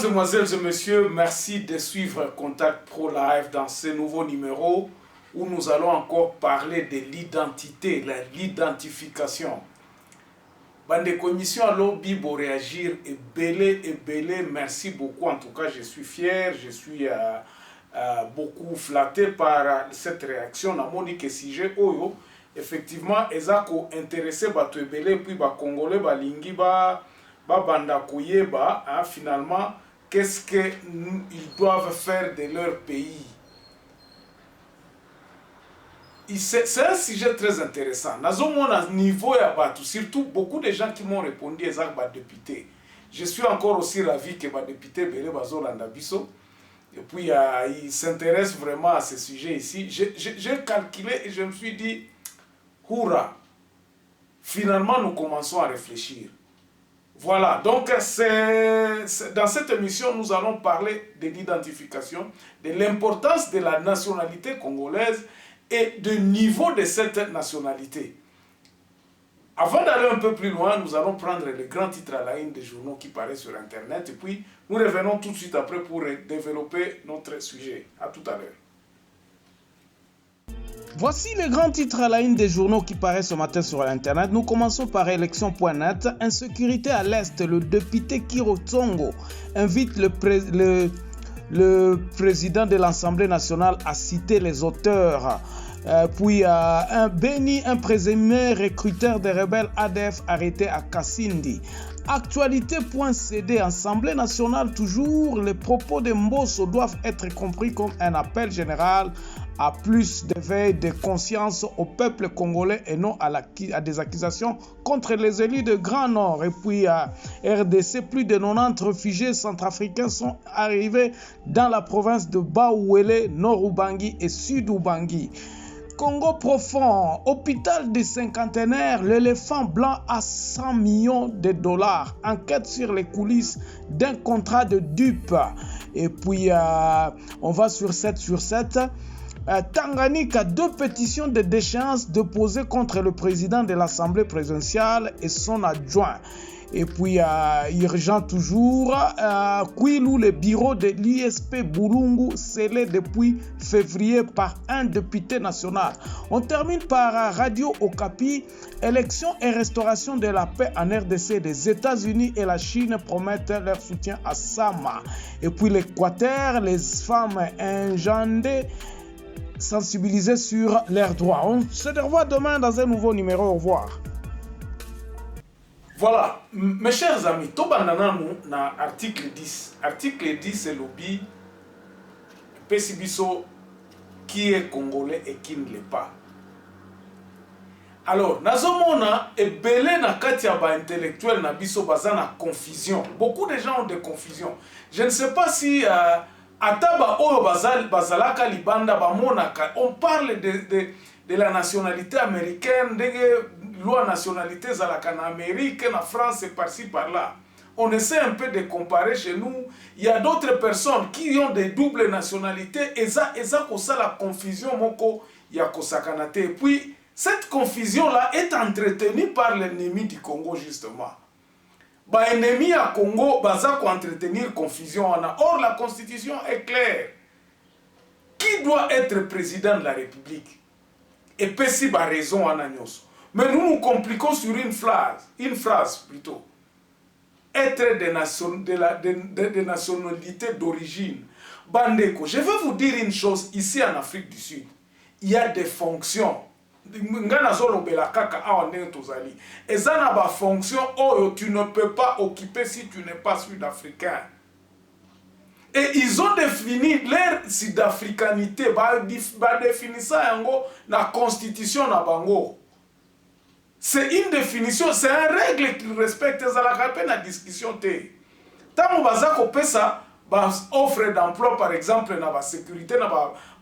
Mesdemoiselles et messieurs, merci de suivre Contact Pro Live dans ce nouveau numéro où nous allons encore parler de l'identité, l'identification. Bande commission à lobby pour réagir et belé, merci beaucoup. En tout cas, je suis fier, je suis beaucoup flatté par cette réaction. Na monique sujet oyo, effectivement, ezako intéressé bato belé puis ba congolais ba lingi ba banda koyeba, finalement. Qu'est-ce qu'ils doivent faire de leur pays? C'est un sujet très intéressant. Nous avons niveau ya batu, surtout beaucoup de gens qui m'ont répondu à ça, député. Je suis encore aussi ravi que les députés Bélé Bazolanda Bisso. Et puis ils s'intéressent vraiment à ce sujet ici. J'ai calculé et je me suis dit, hurrah! Finalement, nous commençons à réfléchir. Voilà, donc dans cette émission, nous allons parler de l'identification, de l'importance de la nationalité congolaise et du niveau de cette nationalité. Avant d'aller un peu plus loin, nous allons prendre les grands titres à la une des journaux qui paraissent sur Internet et puis nous revenons tout de suite après pour développer notre sujet. À tout à l'heure. Voici les grands titres à la une des journaux qui paraissent ce matin sur Internet. Nous commençons par élection.net. Insécurité à l'Est. Le député Kiro Tsongo invite le président de l'Assemblée nationale à citer les auteurs. Puis Béni, un présumé recruteur des rebelles ADF arrêté à Kassindi. Actualité.cd, Assemblée nationale toujours, les propos de Mbosso doivent être compris comme un appel général à plus d'éveil de conscience au peuple congolais et non à des accusations contre les élus de Grand Nord. Et puis à RDC, plus de 90 réfugiés centrafricains sont arrivés dans la province de Baouélé, Nord-Ubangi et Sud-Ubangi. Congo profond, hôpital des cinquantenaires, l'éléphant blanc à 100 millions de dollars. Enquête sur les coulisses d'un contrat de dupe. Et puis, on va sur 7 sur 7. Tanganyika, 2 pétitions de déchéance déposées contre le président de l'Assemblée présidentielle et son adjoint. Et puis, urgent toujours, Kwilu, le bureau de l'ISP Boulungu, scellé depuis février par un député national. On termine par Radio Okapi, élection et restauration de la paix en RDC. Les États-Unis et la Chine promettent leur soutien à Sama. Et puis l'Équateur, les femmes engendrées, sensibilisées sur leurs droits. On se revoit demain dans un nouveau numéro. Au revoir. Voilà, mes chers amis, Tobanananou na article 10. Article 10, c'est lobby Pesibiso qui est congolais et qui ne l'est pas. Alors, nazomona et belé na katia ba intellectuel na biso bazana confusion. Beaucoup de gens ont des confusions. Je ne sais pas si ataba oyo bazalaka libanda ba monaka. On parle de la nationalité américaine, de loi nationalité zalaka en Amérique, en France et par-ci par-là. On essaie un peu de comparer chez nous. Il y a d'autres personnes qui ont des doubles nationalités et ça cause la confusion moko ya kosakanate. Et puis cette confusion-là est entretenue par l'ennemi du Congo justement. Ba ennemi à Congo baza ko entretenir confusion. Or la constitution est claire. Qui doit être président de la République? Et pesi ba raison en agnos. Mais nous nous compliquons sur une phrase plutôt. Être des nationalités d'origine. Bandeko, je vais vous dire une chose, ici en Afrique du Sud, il y a des fonctions. Ngana zolo bela kaka awa ndenge tozali. Eza na ba fonction oyo tu ne peux pas occuper si tu n'es pas sud-africain. Et ils ont défini leur sud-africanité, ba définir ça yango na constitution na bango. C'est une définition, c'est une règle qu'ils respectent, ça la rappelle la discussion té. Tant baza ko pesa ba offre d'emploi par exemple na ba sécurité na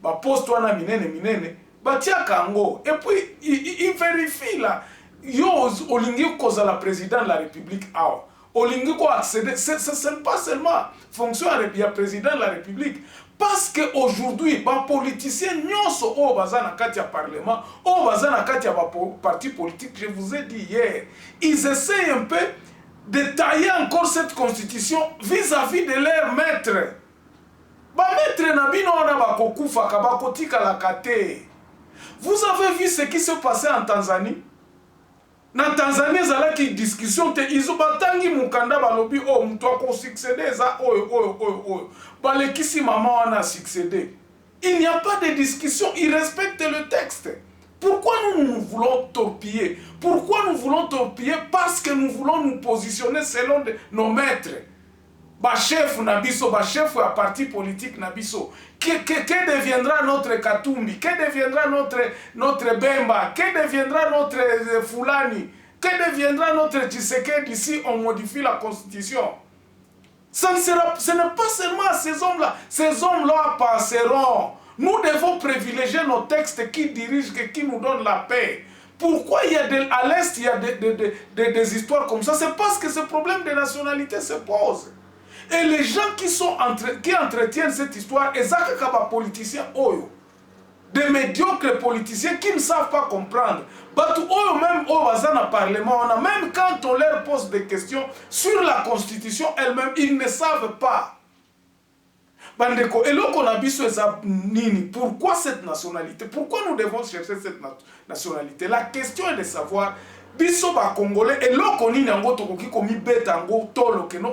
ba poste wana minene batia kango et puis il vérifie là yo olingi koza la président de la République awa olingi ko accéder c'est pas seulement fonction ya président de la République parce que aujourd'hui ba politicien nyonso o baza na kati ya parlement o baza na kati ya ba parti politique, je vous ai dit hier, ils essayent un peu de tailler encore cette constitution vis-à-vis de leur maître. Ba maître na bino wana bakokufa ka bakotika la kate. Vous avez vu ce qui se passait en Tanzanie? Na Tanzanie zalaki discussion te izobatangi mukanda balobi oh mtu ako succéder za oyo balekisi maman wana succéder. Il n'y a pas de discussion, ils respectent le texte. Pourquoi nous voulons torpiller? Pourquoi nous voulons torpiller? Parce que nous voulons nous positionner selon nos maîtres. Ba chef nabiso, ba chef à parti politique nabiso. Que deviendra notre Katumbi? Que deviendra notre Bemba? Que deviendra notre Fulani? Que deviendra notre Tshisekedi si on modifie la constitution? Ce n'est pas seulement ces hommes-là. Ces hommes-là passeront. Nous devons privilégier nos textes qui dirigent, qui nous donnent la paix. Pourquoi il y a à l'Est, il y a des histoires comme ça? C'est parce que ce problème de nationalité se pose. Et les gens qui entretiennent cette histoire, exactement comme politiciens, des médiocres politiciens qui ne savent pas comprendre. Même au Parlement, même quand on leur pose des questions sur la Constitution elle-même, ils ne savent pas. Bandeko, et là qu'on a vu pourquoi cette nationalité? Pourquoi nous devons chercher cette nationalité? La question est de savoir, biso ba Congolais, et là qu'on y a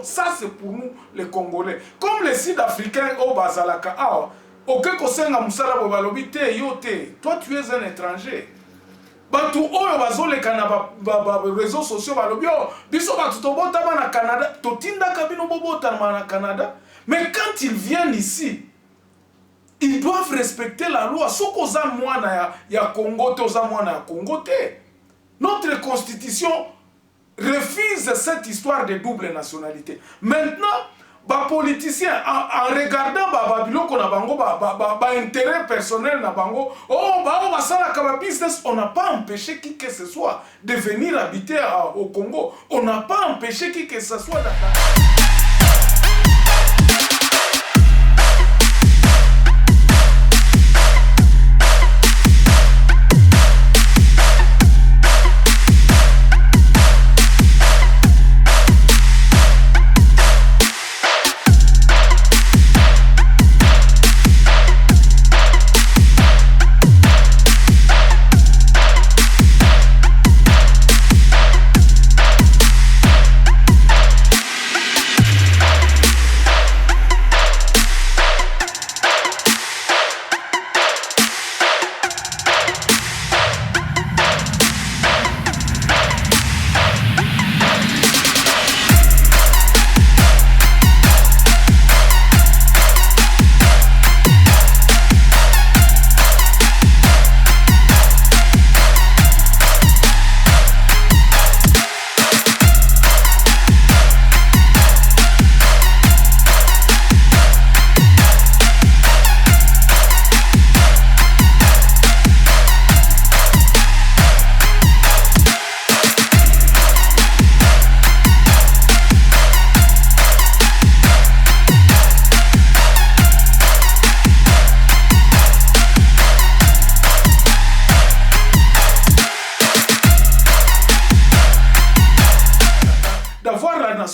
ça c'est pour nous les Congolais. Comme les Sud-Africains au Bazalaka, toi tu es un étranger. Batu oyo bazoleka na réseaux sociaux balobi biso batu tobota na Canada totinda kabino bobota na Canada. Mais quand ils viennent ici, ils doivent respecter la loi. Sokoza mwana ya Congo, toza mwana ya Congo te. Notre constitution refuse cette histoire de double nationalité. Maintenant, les politiciens, en regardant biloko na bango, intérêt personnel na bango, business, on n'a pas empêché qui que ce soit de venir habiter au Congo. On n'a pas empêché qui que ce soit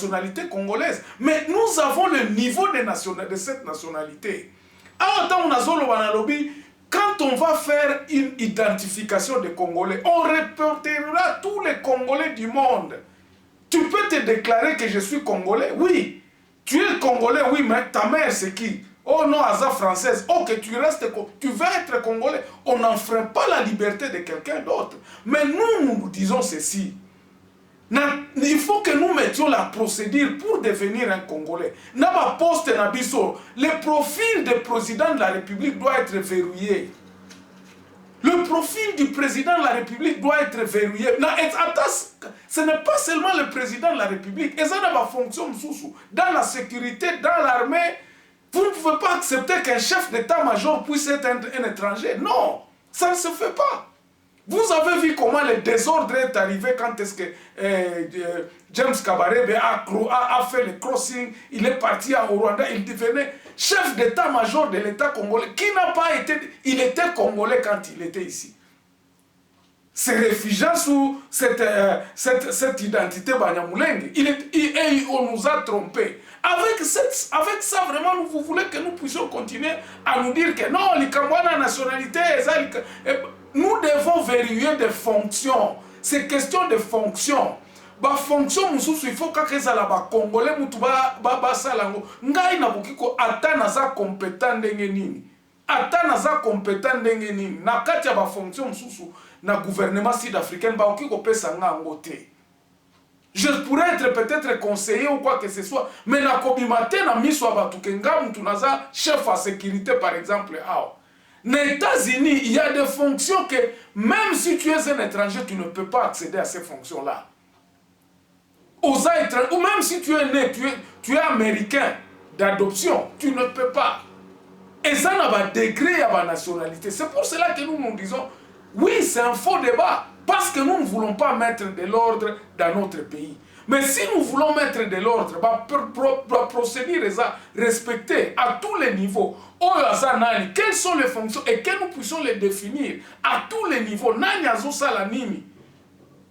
nationalité congolaise. Mais nous avons le niveau de cette nationalité. Quand on va faire une identification des Congolais, on répertoriera tous les Congolais du monde. Tu peux te déclarer que je suis Congolais? Oui. Tu es Congolais, oui, mais ta mère c'est qui? Oh non, Aza française, ok, tu veux être congolais. On n'enfreint pas la liberté de quelqu'un d'autre. Mais nous disons ceci. Il faut que nous mettions la procédure pour devenir un Congolais. Naba poste Nabiso, le profil du président de la République doit être verrouillé. Le profil du président de la République doit être verrouillé. Ce n'est pas seulement le président de la République. Et ça n'a pas fonction dans la sécurité, dans l'armée. Vous ne pouvez pas accepter qu'un chef d'état-major puisse être un étranger. Non, ça ne se fait pas. Vous avez vu comment le désordre est arrivé quand est-ce que James Kabarebe a fait le crossing, il est parti au Rwanda, il devenait chef d'état-major de l'État congolais, qui n'a pas été, il était congolais quand il était ici. Se réfugiant sous cette identité Banyamulenge, on nous a trompés. Avec ça, vraiment, vous voulez que nous puissions continuer à nous dire que non, les Cambouana nationalité, nous devons verrouiller des fonctions. C'est question de fonctions. Ba fonction mususu il faut que ça la ba congolais mutu ba salango ngai na bukiko atana za compétent ndenge nini. Atana za compétent ndenge nini. Na kati ya ba fonction mususu na gouvernement sud-africain ba okiko pesa ngango te. Je pourrais être peut-être conseiller ou quoi que ce soit, mais na kobimate na miso abatuke ngamu tunaza chef à sécurité par exemple. Aux États-Unis, il y a des fonctions que même si tu es un étranger, tu ne peux pas accéder à ces fonctions-là. Ou même si tu es né, tu es américain d'adoption, tu ne peux pas. Et ça n'a pas degré à la nationalité. C'est pour cela que nous disons, oui, c'est un faux débat. Parce que nous ne voulons pas mettre de l'ordre dans notre pays. Mais si nous voulons mettre de l'ordre, procéder à respecter à tous les niveaux. Quelles sont les fonctions et que nous puissions les définir à tous les niveaux.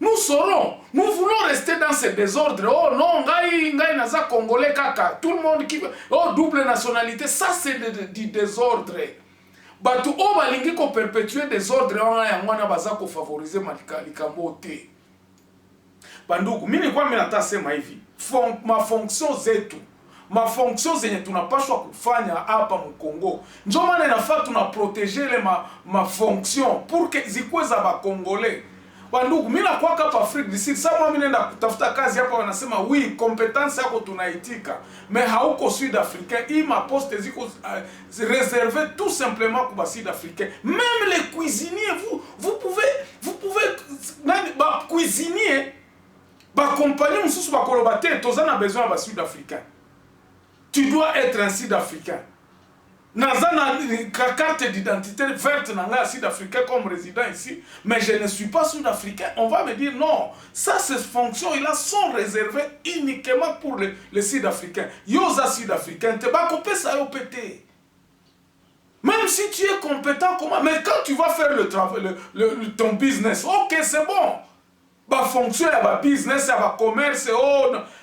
Nous saurons, nous voulons rester dans ce désordre. Oh non, ngai naza congolais kaka. Tout le monde qui veut. Oh, double nationalité, ça c'est du désordre. Batu o balingi ko perpétuer des ordres wana baza ko favoriser malikambo te. Bandugu, mimi kwa minata sema hivi, ma fonction zetu, ma fonction zenye tunapaswa kufanya hapa mkongo. Ndio maana inafaa tunaprotéger ma fonction pour que zikuwe za ba congolais. Bandugu, mimi nakuwa hapa Afrique du Sud, sasa mimi nenda kutafuta kazi hapa wanasema oui, compétence yako tunaitika, mais hauko sud-africain, hii ma poste ziko réservé tout simplement pour les sud-africains. Même les cuisiniers, vous pouvez cuisinier ba compagnie mususu ba kolobate tozana besoin ba sud-africain. Tu dois être un sud-africain. Nazana carte d'identité verte nanga sud-africain comme résident ici, mais je ne suis pas sud-africain. On va me dire non, ça ces fonctions là sont réservées uniquement pour les sud-africains. Yosa sud-africain te ba kopé ça yo pété. Même si tu es compétent comment, mais quand tu vas faire le travail ton business, OK, c'est bon. Ba fonction ya ba business ya ba commerce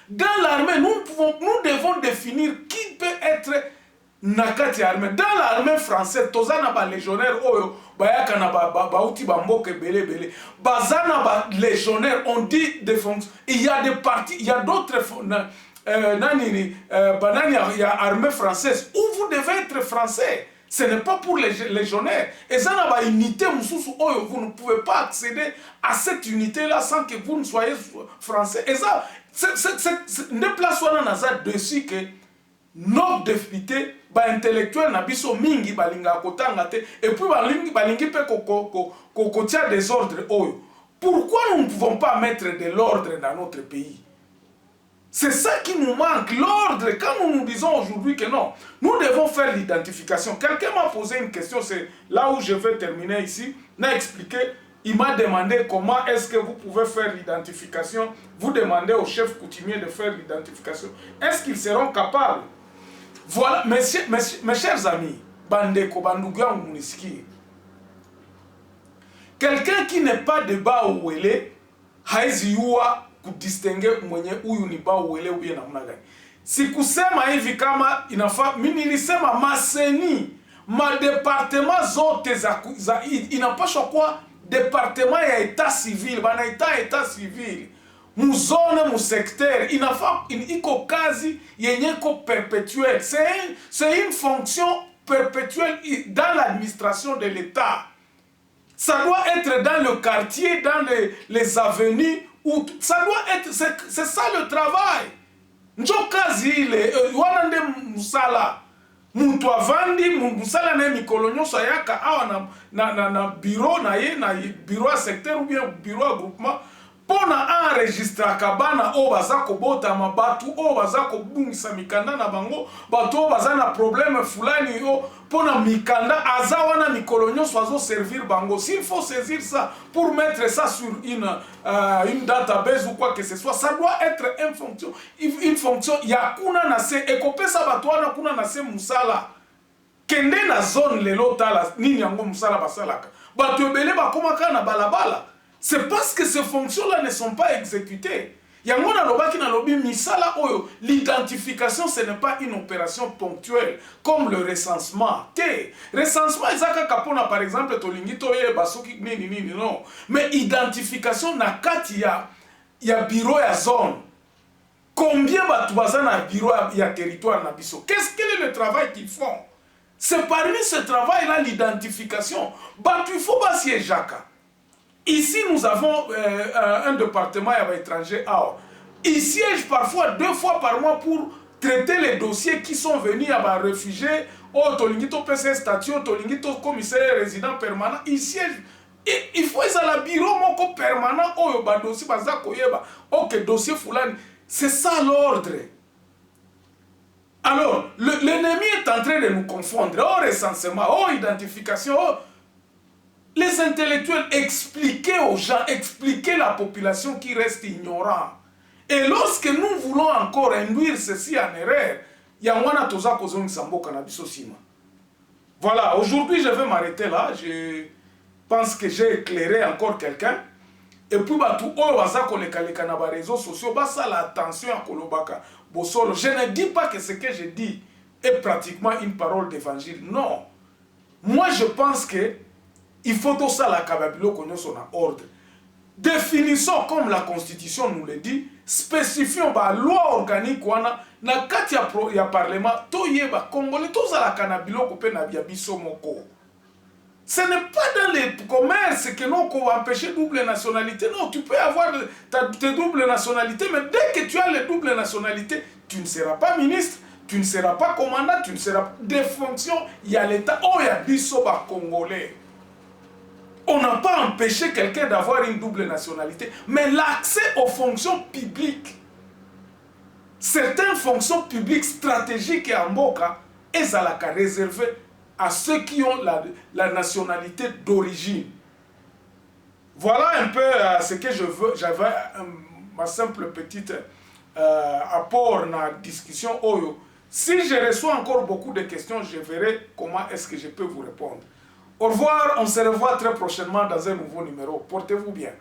dans l'armée nous devons définir qui peut être nakati armée. Dans l'armée française tozana ba légionnaire oyo bayaka na ba uti ba mboke belé bazana ba légionnaire on dit des fonctions. Il y a des parties, il y a d'autres il y a armée française où vous devez être français. Ce n'est pas pour les légionnaires. Et ça n'a pas unité, vous ne pouvez pas accéder à cette unité-là sans que vous ne soyez français. Et ça, ne plaçons pas dessus que nos députés, intellectuels, nabiso mingi, balinga kotangate, et puis balingi pe kotia des ordres. Pourquoi nous ne pouvons pas mettre de l'ordre dans notre pays? C'est ça qui nous manque, l'ordre. Quand nous disons aujourd'hui que non, nous devons faire l'identification. Quelqu'un m'a posé une question, c'est là où je vais terminer ici. N'a expliqué, il m'a demandé comment est-ce que vous pouvez faire l'identification. Vous demandez au chef coutumier de faire l'identification. Est-ce qu'ils seront capables? Voilà, mes chers amis, Bandeko, Bandougian, Mouniski. Quelqu'un qui n'est pas de bas où il est, Haïziwa, distinguer mwenye huyu ni bao uele uye namna gani. Sikusema hivi kama inafaa, mimi nilisema maseni, madepartement zote inapaswa kuwa departement ya etat civil, bana etat civil. muzone mu secteur iko kazi yenye ko perpétuelle. C'est une fonction perpétuelle dans l'administration de l'État. Ça doit être dans le quartier, dans les avenues, où ça doit être, c'est ça le travail. Njo kazi ile wana nde musala muntu avandi musala na mikolo nyonso ayaka awa na bureau na ye na bureau ya secteur ou bien bureau ya groupement pona enregistraka bana oyo baza kobotama batu oyo baza kobungisa mikanda na bango bato oyo baza na problème fulani oyo pona mikanda aza wana mikolo nyonso azoservir bango. S'il faut saisir ça pour mettre ça sur une database ou quoi que ce soit, ça doit être une fonction ya kuna na se ekopesa bato wana kuna na se musala kende na zone lelo tala nini yango musala basalaka bato ebele bakomaka na balabala. C'est parce que ces fonctions-là ne sont pas exécutées. Yango na lobaki na lobi misala oyo, l'identification ce n'est pas une opération ponctuelle comme le recensement. Recensement ezaka kapona par exemple tolingi toye basoki nini non. Mais identification na kati ya bureau ya zone. Combien batu baza na bureau ya territoire na biso? Quel est le travail qu'ils font? C'est parmi ce travail-là l'identification. Batu il faut pas siéger jaka. Ici, nous avons un département étranger. Ils siègent parfois 2 fois par mois pour traiter les dossiers qui sont venus à réfugiés, au Tolingito PC statut, au Tolingito commissaire résident permanent. Ils siègent. Il faut que la bureau moko permanent, au dossier, ok, dossier fulani. C'est ça l'ordre. Alors, l'ennemi est en train de nous confondre. Oh, recensement, oh, identification, oh. Les intellectuels expliquaient aux gens, expliquaient la population qui reste ignorante. Et lorsque nous voulons encore induire ceci en erreur, voilà, aujourd'hui je vais m'arrêter là. Je pense que j'ai éclairé encore quelqu'un. Et puis, les réseaux sociaux, attention à Kolobaka. Je ne dis pas que ce que je dis est pratiquement une parole d'évangile. Non. Moi, je pense que il faut tout ça la kababilo qu'on son ordre. Définissons comme la Constitution nous le dit, spécifions la loi organique wana na kati ya parlement to yeba congolais tout ça la kanabilo ko pe na biso moko. Ce n'est pas dans les commerces que nous qu'on va empêcher double nationalité. Non, tu peux avoir tes double nationalités, mais dès que tu as les double nationalités, tu ne seras pas ministre, tu ne seras pas commandant, tu ne seras pas des fonctions. Il y a l'État, oh il y a biso ba congolais. On n'a pas empêché quelqu'un d'avoir une double nationalité, mais l'accès aux fonctions publiques, certaines fonctions publiques stratégiques et en Mboka, elles sont réservées à ceux qui ont la nationalité d'origine. Voilà un peu ce que je veux. J'avais ma simple petite apport dans la discussion. Si je reçois encore beaucoup de questions, je verrai comment est-ce que je peux vous répondre. Au revoir, on se revoit très prochainement dans un nouveau numéro. Portez-vous bien.